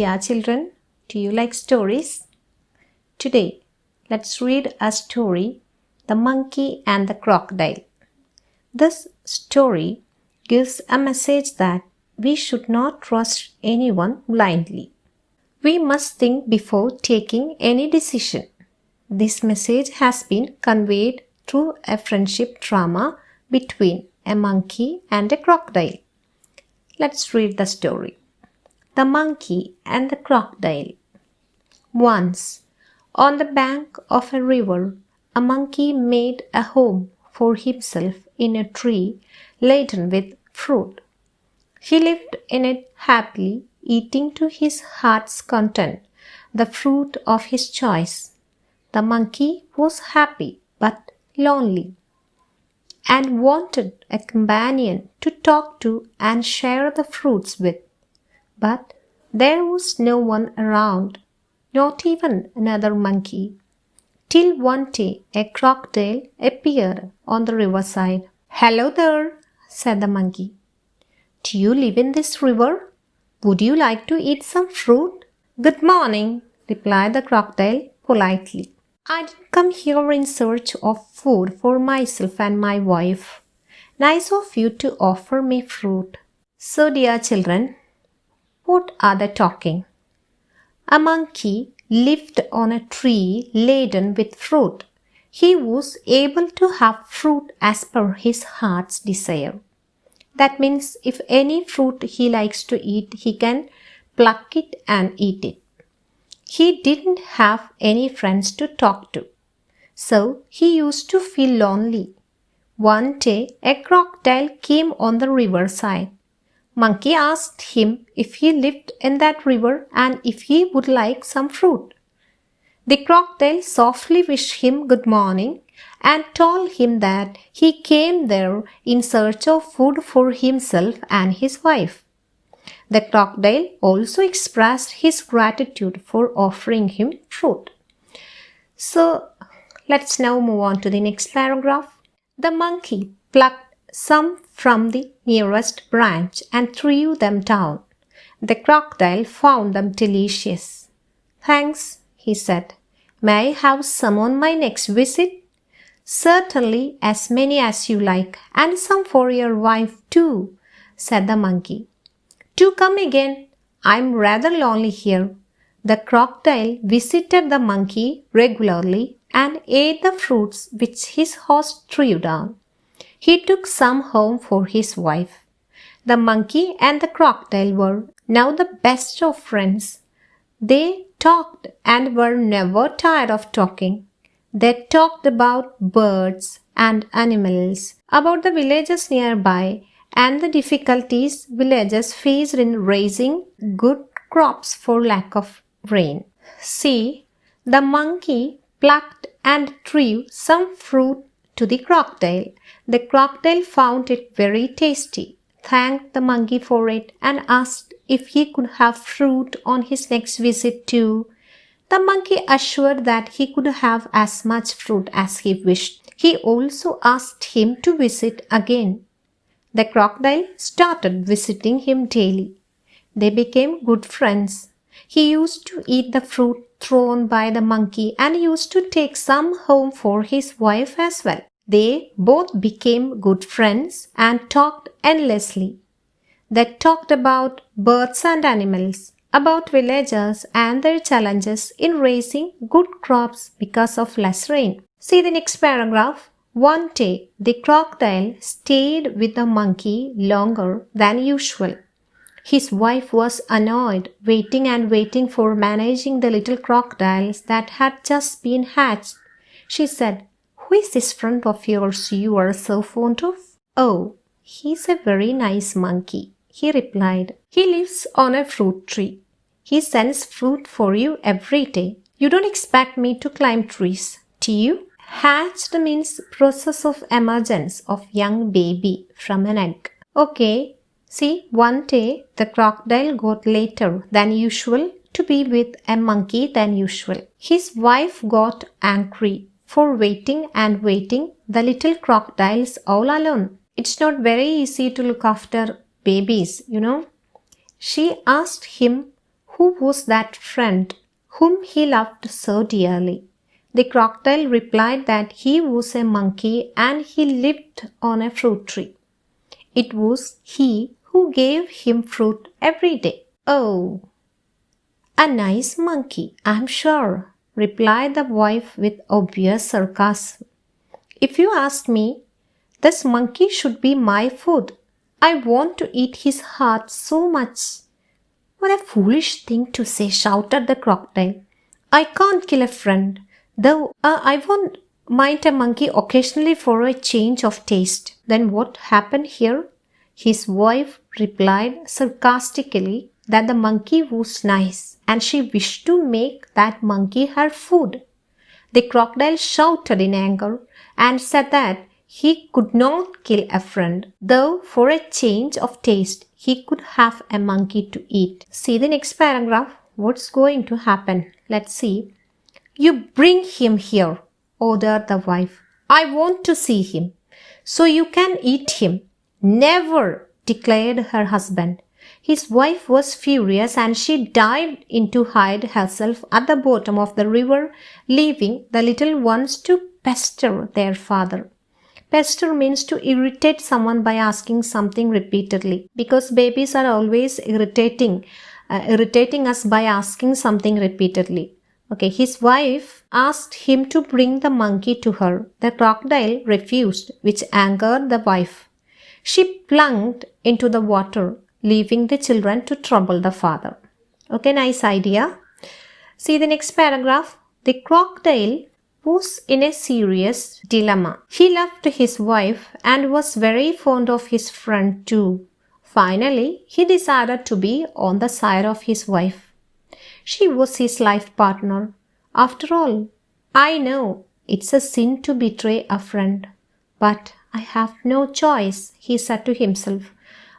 Dear children, do you like stories? Today, let's read a story, The Monkey and the Crocodile. This story gives a message that we should not trust anyone blindly. We must think before taking any decision. This message has been conveyed through a friendship drama between a monkey and a crocodile. Let's read the story. The Monkey and the Crocodile. Once, on the bank of a river, a monkey made a home for himself in a tree laden with fruit. He lived in it happily, eating to his heart's content the fruit of his choice. The monkey was happy but lonely and wanted a companion to talk to and share the fruits with. But there was no one around, not even another monkey, till one day a crocodile appeared on the riverside. "Hello there," said the monkey. "Do you live in this river? Would you like to eat some fruit?" "Good morning," replied the crocodile politely. "I didn't come here in search of food for myself and my wife. Nice of you to offer me fruit." So, dear children, what are they talking? A monkey lived on a tree laden with fruit. He was able to have fruit as per his heart's desire. That means if any fruit he likes to eat, he can pluck it and eat it. He didn't have any friends to talk to, so he used to feel lonely. One day, a crocodile came on the riverside. Monkey asked him if he lived in that river and if he would like some fruit. The crocodile softly wished him good morning and told him that he came there in search of food for himself and his wife. The crocodile also expressed his gratitude for offering him fruit. So, let's now move on to the next paragraph. The monkey plucked some from the nearest branch and threw them down. The crocodile found them delicious. "Thanks," he said. "May I have some on my next visit?" "Certainly, as many as you like, and some for your wife too," said the monkey. "Do come again. I'm rather lonely here." The crocodile visited the monkey regularly and ate the fruits which his host threw down. He took some home for his wife. The monkey and the crocodile were now the best of friends. They talked and were never tired of talking. They talked about birds and animals, about the villages nearby, and the difficulties villagers faced in raising good crops for lack of rain. See, the monkey plucked and threw some fruit to the crocodile. The crocodile found it very tasty, thanked the monkey for it, and asked if he could have fruit on his next visit too. The monkey assured that he could have as much fruit as he wished. He also asked him to visit again. The crocodile started visiting him daily. They became good friends. He used to eat the fruit thrown by the monkey and used to take some home for his wife as well. They both became good friends and talked endlessly. They talked about birds and animals, about villagers and their challenges in raising good crops because of less rain. See the next paragraph. One day, the crocodile stayed with the monkey longer than usual. His wife was annoyed, waiting and waiting for managing the little crocodiles that had just been hatched. She said, "Who is this friend of yours you are so fond of?" "Oh, he's a very nice monkey," he replied. "He lives on a fruit tree. He sends fruit for you every day. You don't expect me to climb trees, do you?" Hatched means process of emergence of young baby from an egg. Okay, see, one day the crocodile got later than usual to be with a monkey than usual. His wife got angry for waiting and waiting the little crocodiles all alone. It's not very easy to look after babies, you know. She asked him who was that friend whom he loved so dearly? The crocodile replied that he was a monkey and he lived on a fruit tree. It was he who gave him fruit every day. Oh, a nice monkey, I'm sure, replied the wife with obvious sarcasm. If you ask me, this monkey should be my food. I want to eat his heart so much. What a foolish thing to say, shouted the crocodile. I can't kill a friend, though I won't mind a monkey occasionally for a change of taste. Then what happened here? His wife replied sarcastically that the monkey was nice and she wished to make that monkey her food. The crocodile shouted in anger and said that he could not kill a friend, though for a change of taste he could have a monkey to eat. See the next paragraph. What's going to happen? Let's see. You bring him here, ordered the wife. I want to see him, so you can eat him. Never, declared her husband. His wife was furious and she dived in to hide herself at the bottom of the river, leaving the little ones to pester their father. Pester means to irritate someone by asking something repeatedly, because babies are always irritating us by asking something repeatedly. Okay, his wife asked him to bring the monkey to her. The crocodile refused, which angered the wife. She plunged into the water, leaving the children to trouble the father. Okay, nice idea. See the next paragraph. The crocodile was in a serious dilemma. He loved his wife and was very fond of his friend too. Finally, he decided to be on the side of his wife. She was his life partner. After all, I know it's a sin to betray a friend, but I have no choice, he said to himself.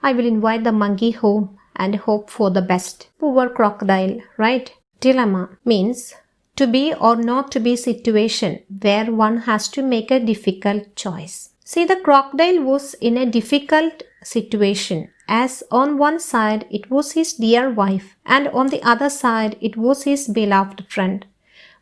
I will invite the monkey home and hope for the best. Poor crocodile, right? Dilemma means to be or not to be situation where one has to make a difficult choice. See, the crocodile was in a difficult situation, as on one side it was his dear wife and on the other side it was his beloved friend.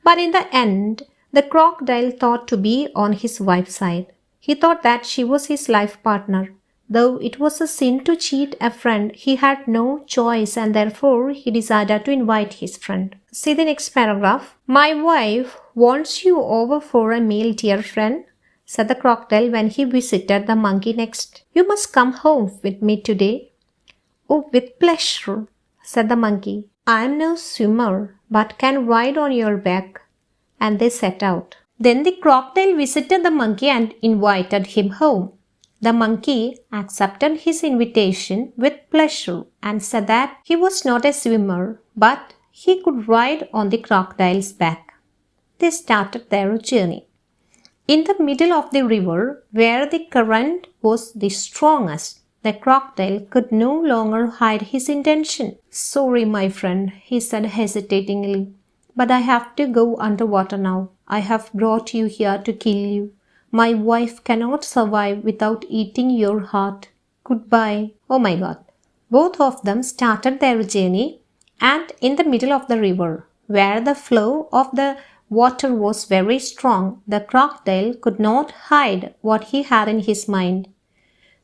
But in the end, the crocodile thought to be on his wife's side. He thought that she was his life partner. Though it was a sin to cheat a friend, he had no choice and therefore he decided to invite his friend. See the next paragraph. My wife wants you over for a meal, dear friend, said the crocodile when he visited the monkey next. You must come home with me today. Oh, with pleasure, said the monkey. I am no swimmer, but can ride on your back. And they set out. Then the crocodile visited the monkey and invited him home. The monkey accepted his invitation with pleasure and said that he was not a swimmer, but he could ride on the crocodile's back. They started their journey. In the middle of the river, where the current was the strongest, the crocodile could no longer hide his intention. Sorry, my friend, he said hesitatingly, but I have to go underwater now. I have brought you here to kill you. My wife cannot survive without eating your heart. Goodbye. Oh my God. Both of them started their journey, and in the middle of the river, where the flow of the water was very strong, the crocodile could not hide what he had in his mind.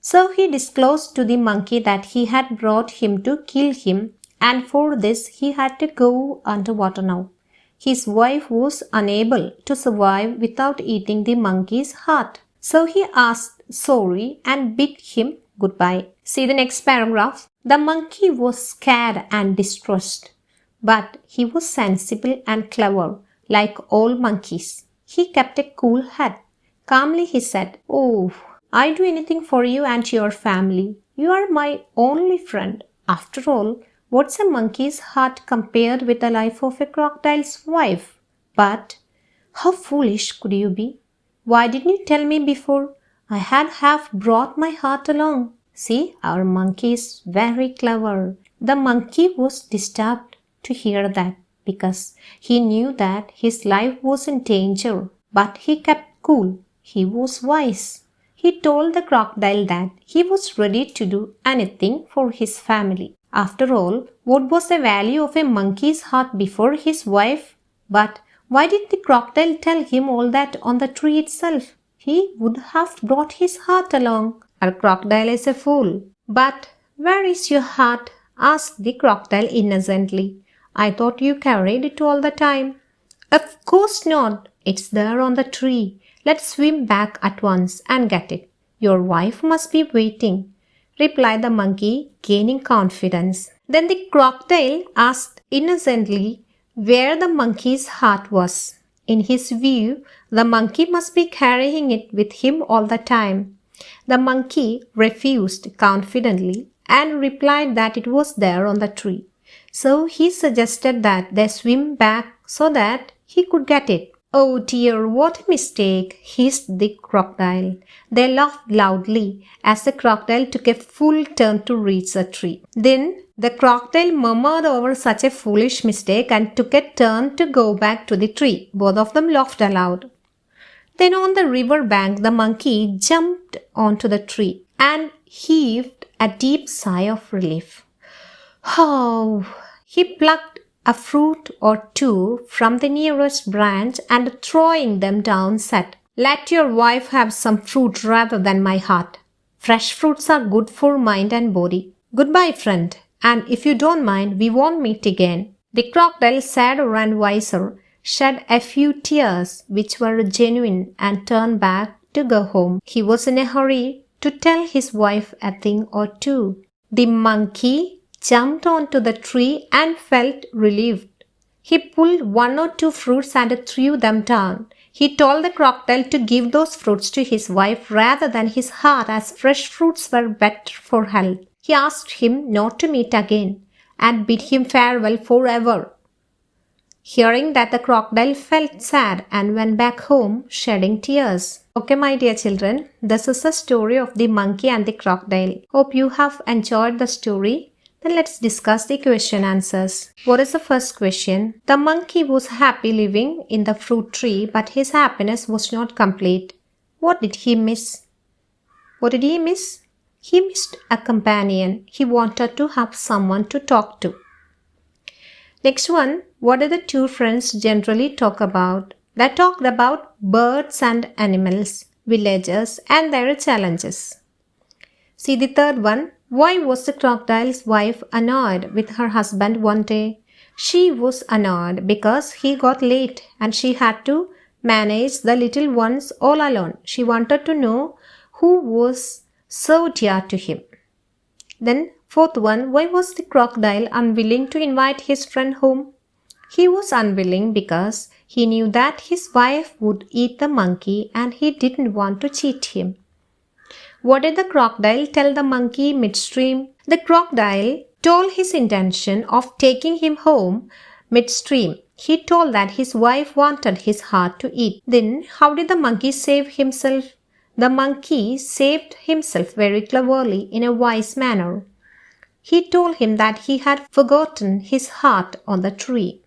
So he disclosed to the monkey that he had brought him to kill him, and for this he had to go underwater now. His wife was unable to survive without eating the monkey's heart. So he asked sorry and bid him goodbye. See the next paragraph. The monkey was scared and distressed, but he was sensible and clever, like all monkeys. He kept a cool head. Calmly he said, Oh, I'd do anything for you and your family. You are my only friend. After all, what's a monkey's heart compared with the life of a crocodile's wife? But how foolish could you be? Why didn't you tell me before? I had half brought my heart along. See, our monkey is very clever. The monkey was disturbed to hear that because he knew that his life was in danger. But he kept cool. He was wise. He told the crocodile that he was ready to do anything for his family. After all, what was the value of a monkey's heart before his wife? But why did the crocodile tell him all that on the tree itself? He would have brought his heart along. A crocodile is a fool. But where is your heart? Asked the crocodile innocently. I thought you carried it all the time. Of course not. It's there on the tree. Let's swim back at once and get it. Your wife must be waiting, replied the monkey, gaining confidence. Then the crocodile asked innocently where the monkey's heart was. In his view, the monkey must be carrying it with him all the time. The monkey refused confidently and replied that it was there on the tree. So he suggested that they swim back so that he could get it. Oh dear, what a mistake, hissed the crocodile. They laughed loudly as the crocodile took a full turn to reach the tree. Then the crocodile murmured over such a foolish mistake and took a turn to go back to the tree. Both of them laughed aloud. Then on the river bank, the monkey jumped onto the tree and heaved a deep sigh of relief. Oh, he plucked a fruit or two from the nearest branch and throwing them down said, Let your wife have some fruit rather than my heart. Fresh fruits are good for mind and body. Goodbye, friend, and if you don't mind, we won't meet again. The crocodile, sadder and wiser, shed a few tears which were genuine and turned back to go home. He was in a hurry to tell his wife a thing or two. The monkey jumped onto the tree and felt relieved. He pulled one or two fruits and threw them down. He told the crocodile to give those fruits to his wife rather than his heart, as fresh fruits were better for health. He asked him not to meet again and bid him farewell forever. Hearing that, the crocodile felt sad and went back home shedding tears. Okay, my dear children, this is the story of the monkey and the crocodile. Hope you have enjoyed the story. Then let's discuss the question answers. What is the first question? The monkey was happy living in the fruit tree, but his happiness was not complete. What did he miss? What did he miss? He missed a companion. He wanted to have someone to talk to. Next one, what do the two friends generally talk about? They talked about birds and animals, villagers, and their challenges. See the third one. Why was the crocodile's wife annoyed with her husband one day? She was annoyed because he got late and she had to manage the little ones all alone. She wanted to know who was so dear to him. Then fourth one, why was the crocodile unwilling to invite his friend home? He was unwilling because he knew that his wife would eat the monkey and he didn't want to cheat him. What did the crocodile tell the monkey midstream? The crocodile told his intention of taking him home midstream. He told that his wife wanted his heart to eat. Then how did the monkey save himself? The monkey saved himself very cleverly in a wise manner. He told him that he had forgotten his heart on the tree.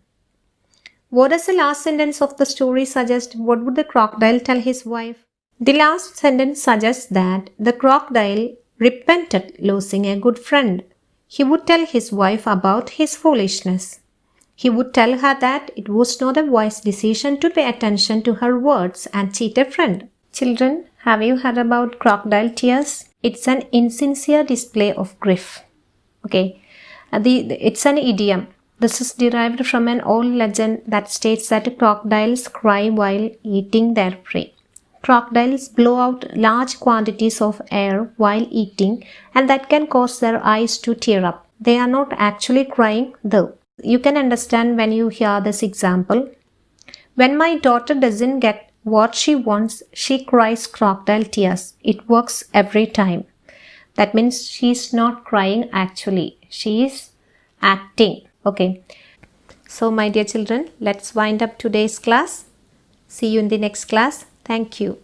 What does the last sentence of the story suggest? What would the crocodile tell his wife? The last sentence suggests that the crocodile repented losing a good friend. He would tell his wife about his foolishness. He would tell her that it was not a wise decision to pay attention to her words and cheat a friend. Children, have you heard about crocodile tears? It's an insincere display of grief. Okay, it's an idiom. This is derived from an old legend that states that crocodiles cry while eating their prey. Crocodiles blow out large quantities of air while eating, and that can cause their eyes to tear up. They are not actually crying though. You can understand when you hear this example. When my daughter doesn't get what she wants, she cries crocodile tears. It works every time. That means she's not crying actually. She is acting. Okay. So my dear children, let's wind up today's class. See you in the next class. Thank you.